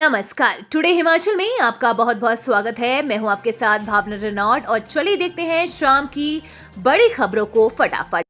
नमस्कार। टुडे हिमाचल में आपका बहुत बहुत स्वागत है। मैं हूं आपके साथ भावना रेनॉल्ड और चलिए देखते हैं शाम की बड़ी खबरों को फटाफट।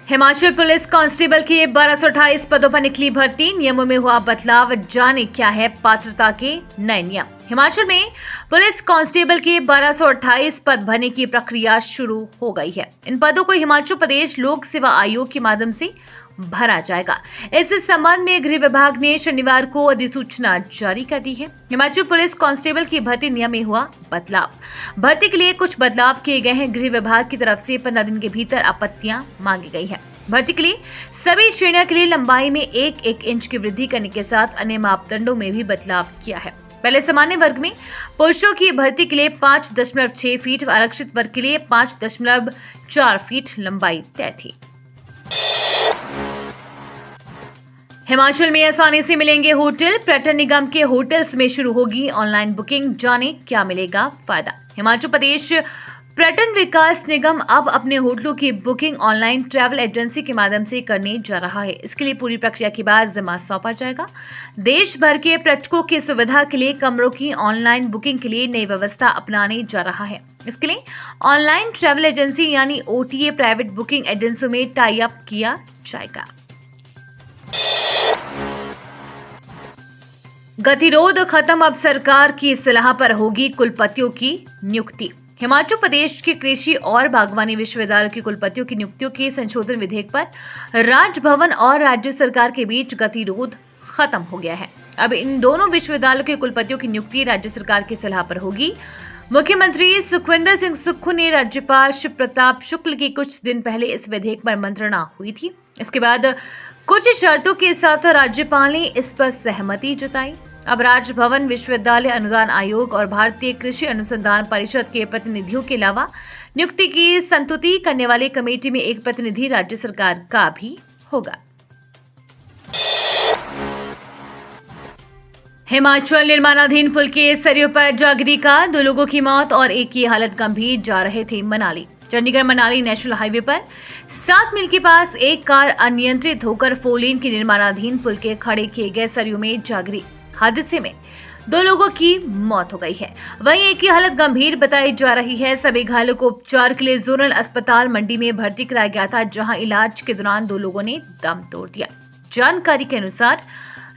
हिमाचल पुलिस कांस्टेबल के 1228 पदों पर निकली भर्ती, नियमों में हुआ बदलाव, जाने क्या है पात्रता के नए नियम। हिमाचल में पुलिस कांस्टेबल के 1228 पद भरने की प्रक्रिया शुरू हो गई है। इन पदों को हिमाचल प्रदेश लोक सेवा आयोग के माध्यम से भरा जाएगा। इस संबंध में गृह विभाग ने शनिवार को अधिसूचना जारी कर दी है। हिमाचल पुलिस कांस्टेबल की भर्ती नियम में हुआ बदलाव। भर्ती के लिए कुछ बदलाव किए गए हैं। गृह विभाग की तरफ से 15 दिन के भीतर आपत्तियां मांगी गई है। भर्ती के लिए सभी श्रेणियों के लिए लंबाई में 1-1 इंच की वृद्धि करने के साथ अन्य मापदंडों में भी बदलाव किया है। पहले सामान्य वर्ग में पुरुषों की भर्ती के लिए 5.6 फीट, आरक्षित वर्ग के लिए 5.4 फीट लंबाई तय थी। हिमाचल में आसानी से मिलेंगे होटल, पर्यटन निगम के होटल्स में शुरू होगी ऑनलाइन बुकिंग, जाने क्या मिलेगा फायदा। हिमाचल प्रदेश पर्यटन विकास निगम अब अपने होटलों की बुकिंग ऑनलाइन ट्रैवल एजेंसी के माध्यम से करने जा रहा है। इसके लिए पूरी प्रक्रिया के बाद जिम्मा सौंपा जाएगा। देश भर के पर्यटकों की सुविधा के लिए कमरों की ऑनलाइन बुकिंग के लिए नई व्यवस्था अपनाने जा रहा है। इसके लिए ऑनलाइन ट्रैवल एजेंसी यानी OTA प्राइवेट बुकिंग एजेंसियों में टाई अप किया जाएगा। गतिरोध खत्म, अब सरकार की सलाह पर होगी कुलपतियों की नियुक्ति। हिमाचल प्रदेश के कृषि और बागवानी विश्वविद्यालय के कुलपतियों की नियुक्तियों के संशोधन विधेयक पर राजभवन और राज्य सरकार के बीच गतिरोध खत्म हो गया है। अब इन दोनों विश्वविद्यालयों के कुलपतियों की नियुक्ति राज्य सरकार की सलाह पर होगी। मुख्यमंत्री सुखविंदर सिंह सुक्खू ने राज्यपाल शिव प्रताप शुक्ल की कुछ दिन पहले इस विधेयक पर मंत्रणा हुई थी। इसके बाद कुछ शर्तों के साथ राज्यपाल ने इस पर सहमति जताई। अब राजभवन, विश्वविद्यालय अनुदान आयोग और भारतीय कृषि अनुसंधान परिषद के प्रतिनिधियों के अलावा नियुक्ति की संतुति करने वाली कमेटी में एक प्रतिनिधि राज्य सरकार का भी होगा। हिमाचल निर्माणाधीन पुल के सरयू पर जागरी का 2 लोगों की मौत और एक की हालत गंभीर, जा रहे थे मनाली। चंडीगढ़ मनाली नेशनल हाईवे पर 7 मील के पास एक कार अनियंत्रित होकर 4 लेन के निर्माणाधीन पुल के खड़े किए गए सरयू में जा गिरी। हादसे में 2 लोगों की मौत हो गई है, वहीं एक की हालत गंभीर बताई जा रही है। सभी घायलों को उपचार के लिए जोनल अस्पताल मंडी में भर्ती कराया गया था, जहां इलाज के दौरान 2 लोगों ने दम तोड़ दिया। जानकारी के अनुसार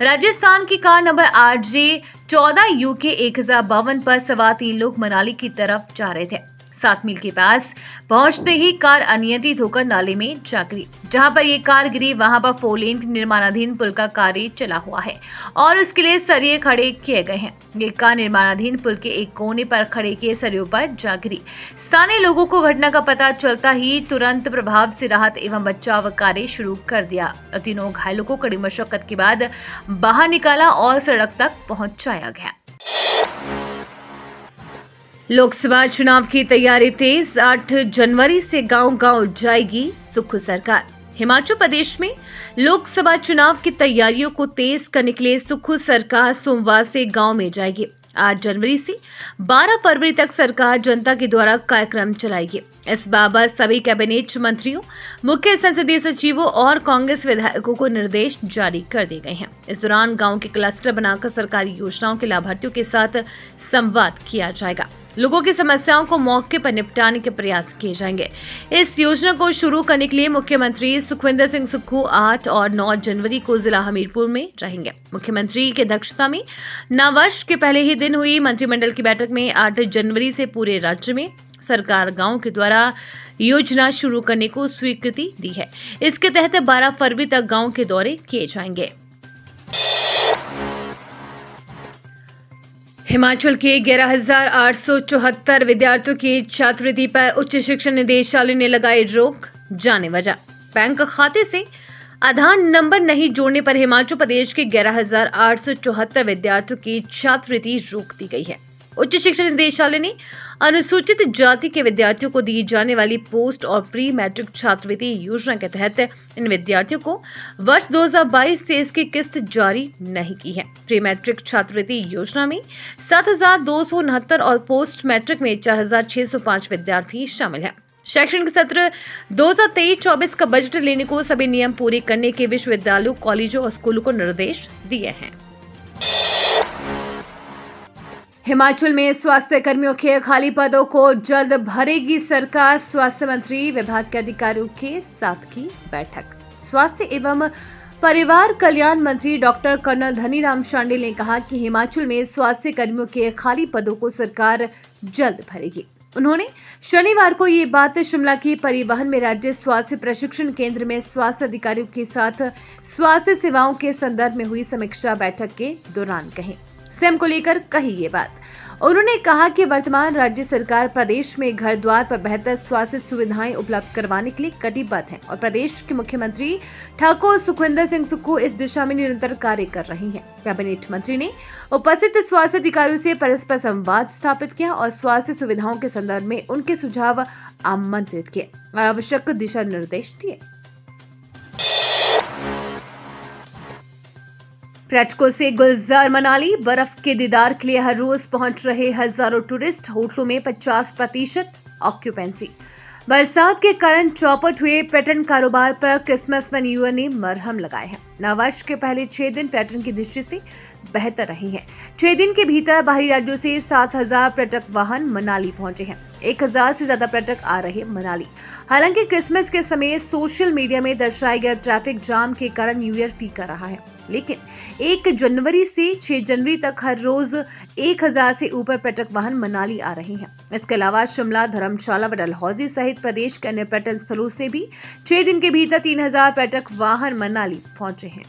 राजस्थान की कार नंबर RJ14 UK 1052 पर सवार 3 लोग मनाली की तरफ जा रहे थे। 7 मील के पास पहुंचते ही कार अनियंत्रित होकर नाले में जा गिरी। जहां पर ये कार गिरी वहां पर 4 लेन निर्माणाधीन पुल का कार्य चला हुआ है और उसके लिए सरिये खड़े किए गए हैं। ये कार निर्माणाधीन पुल के एक कोने पर खड़े किए सरियों पर जा गिरी। स्थानीय लोगों को घटना का पता चलता ही तुरंत प्रभाव से राहत एवं बचाव कार्य शुरू कर दिया। तीनों घायलों को कड़ी मशक्कत के बाद बाहर निकाला और सड़क तक पहुंचाया गया। लोकसभा चुनाव की तैयारी तेज, 8 जनवरी से गांव-गांव जाएगी सुक्खू सरकार। हिमाचल प्रदेश में लोकसभा चुनाव की तैयारियों को तेज करने के लिए सुक्खू सरकार सोमवार से गांव में जाएगी। 8 जनवरी से 12 फरवरी तक सरकार जनता के द्वारा कार्यक्रम चलाएगी। इस बाबत सभी कैबिनेट मंत्रियों, मुख्य संसदीय सचिवों और कांग्रेस विधायकों को निर्देश जारी कर दिए गए हैं। इस दौरान गांव के क्लस्टर बनाकर सरकारी योजनाओं के लाभार्थियों के साथ संवाद किया जाएगा। लोगों की समस्याओं को मौके पर निपटाने के प्रयास किए जाएंगे। इस योजना को शुरू करने के लिए मुख्यमंत्री सुखविंदर सिंह सुक्खू 8 और 9 जनवरी को जिला हमीरपुर में रहेंगे। मुख्यमंत्री की अध्यक्षता में नववर्ष के पहले ही दिन हुई मंत्रिमंडल की बैठक में 8 जनवरी से पूरे राज्य में सरकार गांव के द्वारा योजना शुरू करने को स्वीकृति दी है। इसके तहत 12 फरवरी तक गांव के दौरे किए जाएंगे। हिमाचल के 11,874 विद्यार्थियों की छात्रवृत्ति पर उच्च शिक्षा निदेशालय ने लगाई रोक, जाने वजह। बैंक खाते से आधार नंबर नहीं जोड़ने पर हिमाचल प्रदेश के 11,874 विद्यार्थियों की छात्रवृत्ति रोक दी गई है। उच्च शिक्षा निदेशालय ने अनुसूचित जाति के विद्यार्थियों को दी जाने वाली पोस्ट और प्री मैट्रिक छात्रवृत्ति योजना के तहत इन विद्यार्थियों को वर्ष 2022 से इसकी किस्त जारी नहीं की है। प्री मैट्रिक छात्रवृत्ति योजना में 7,269 और पोस्ट मैट्रिक में 4,605 विद्यार्थी शामिल हैं। शैक्षणिक सत्र 2023-24 का बजट लेने को सभी नियम पूरे करने के विश्वविद्यालयों, कॉलेजों और स्कूलों को निर्देश दिए हैं। हिमाचल में स्वास्थ्य कर्मियों के खाली पदों को जल्द भरेगी सरकार। स्वास्थ्य मंत्री विभाग के अधिकारियों के साथ की बैठक। स्वास्थ्य एवं परिवार कल्याण मंत्री डॉक्टर कर्नल धनीराम शांडिल ने कहा कि हिमाचल में स्वास्थ्य कर्मियों के खाली पदों को सरकार जल्द भरेगी। उन्होंने शनिवार को ये बात शिमला के परिवहन में राज्य स्वास्थ्य प्रशिक्षण केंद्र में स्वास्थ्य अधिकारियों के साथ स्वास्थ्य सेवाओं के संदर्भ में हुई समीक्षा बैठक के दौरान कही। सीएम को लेकर कही ये बात। उन्होंने कहा कि वर्तमान राज्य सरकार प्रदेश में घर द्वार पर बेहतर स्वास्थ्य सुविधाएं उपलब्ध करवाने के लिए कटिबद्ध है और प्रदेश के मुख्यमंत्री ठाकुर सुखविंदर सिंह सुक्खू इस दिशा में निरंतर कार्य कर रही हैं। कैबिनेट मंत्री ने उपस्थित स्वास्थ्य अधिकारियों से परस्पर संवाद स्थापित किया और स्वास्थ्य सुविधाओं के संदर्भ में उनके सुझाव आमंत्रित किए और आवश्यक दिशा निर्देश दिए। पर्यटकों से गुलजार मनाली। बर्फ के दीदार के लिए हर रोज पहुंच रहे हजारों टूरिस्ट। होटलों में 50% ऑक्यूपेंसी। बरसात के कारण चौपट हुए पर्यटन कारोबार पर क्रिसमस व न्यू ईयर ने मरहम लगाए हैं। नववर्ष के पहले 6 दिन पर्यटन की दृष्टि से बेहतर रहे हैं। 6 दिन के भीतर बाहरी राज्यों से 7,000 पर्यटक वाहन मनाली पहुंचे हैं। 1,000 से ज्यादा पर्यटक आ रहे मनाली। हालांकि क्रिसमस के समय सोशल मीडिया में दर्शाए गए ट्रैफिक जाम के कारण न्यू ईयर फीका रहा है, लेकिन 1 जनवरी से 6 जनवरी तक हर रोज 1,000 से ऊपर पर्यटक वाहन मनाली आ रहे हैं। इसके अलावा शिमला, धर्मशाला व डलहौजी सहित प्रदेश के अन्य पर्यटन स्थलों से भी 6 दिन के भीतर 3,000 पर्यटक वाहन मनाली पहुंचे हैं।